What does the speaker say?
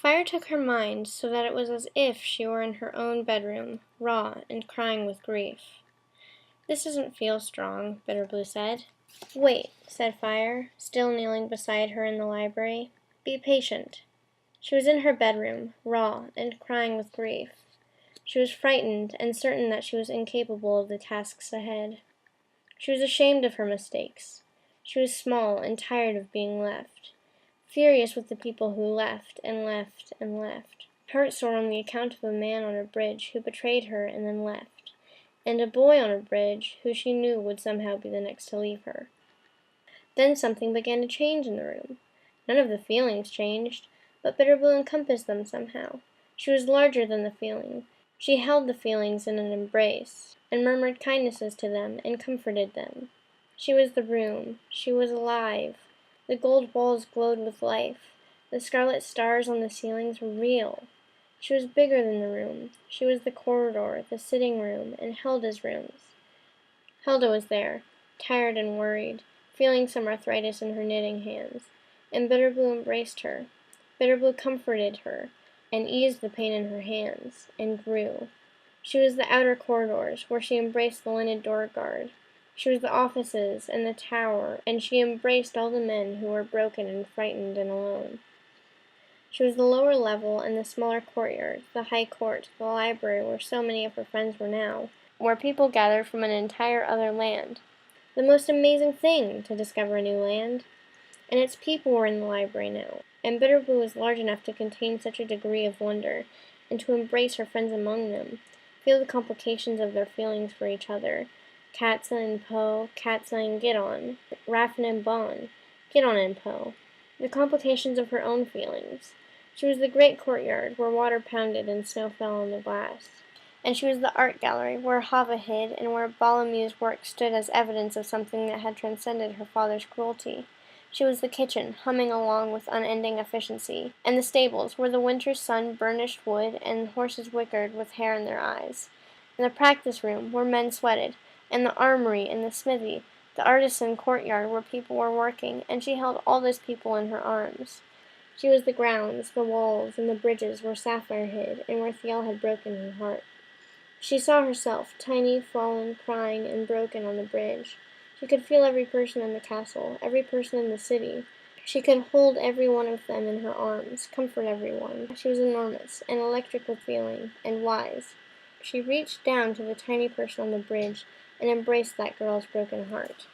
Fire took her mind so that it was as if she were in her own bedroom, raw and crying with grief. "This doesn't feel strong," Bitterblue said. "Wait," said Fire, still kneeling beside her in the library. "Be patient." She was in her bedroom, raw and crying with grief. She was frightened and certain that she was incapable of the tasks ahead. She was ashamed of her mistakes. She was small and tired of being left. Furious with the people who left and left and left. Heartsore on the account of a man on a bridge who betrayed her and then left, and a boy on a bridge who she knew would somehow be the next to leave her. Then something began to change in the room. None of the feelings changed, but Bitterblue encompassed them somehow. She was larger than the feeling. She held the feelings in an embrace, and murmured kindnesses to them, and comforted them. She was the room. She was alive. The gold walls glowed with life. The scarlet stars on the ceilings were real. She was bigger than the room. She was the corridor, the sitting room, and Helda's rooms. Helda was there, tired and worried, feeling some arthritis in her knitting hands, and Bitterblue embraced her. Bitterblue comforted her, and eased the pain in her hands, and grew. She was the outer corridors, where she embraced the lineed door guard. She was the offices and the tower, and she embraced all the men who were broken and frightened and alone. She was the lower level and the smaller courtyard, the high court, the library where so many of her friends were now, where people gathered from an entire other land. The most amazing thing, to discover a new land. And its people were in the library now, and Bitterblue was large enough to contain such a degree of wonder, and to embrace her friends among them, feel the complications of their feelings for each other. Katza and Poe, Katza and Giddon, Raffin and Bon, Giddon and Poe. The complications of her own feelings. She was the great courtyard, where water pounded and snow fell on the glass. And she was the art gallery, where Hava hid, and where Balamu's work stood as evidence of something that had transcended her father's cruelty. She was the kitchen, humming along with unending efficiency, and the stables, where the winter's sun burnished wood and horses whickered with hair in their eyes, and the practice room, where men sweated, and the armory and the smithy, the artisan courtyard where people were working, and she held all those people in her arms. She was the grounds, the walls, and the bridges where Sapphire hid, and where Thiel had broken her heart. She saw herself, tiny, fallen, crying, and broken on the bridge. She could feel every person in the castle, every person in the city. She could hold every one of them in her arms, comfort everyone. She was enormous, and electric with feeling, and wise. She reached down to the tiny person on the bridge and embraced that girl's broken heart.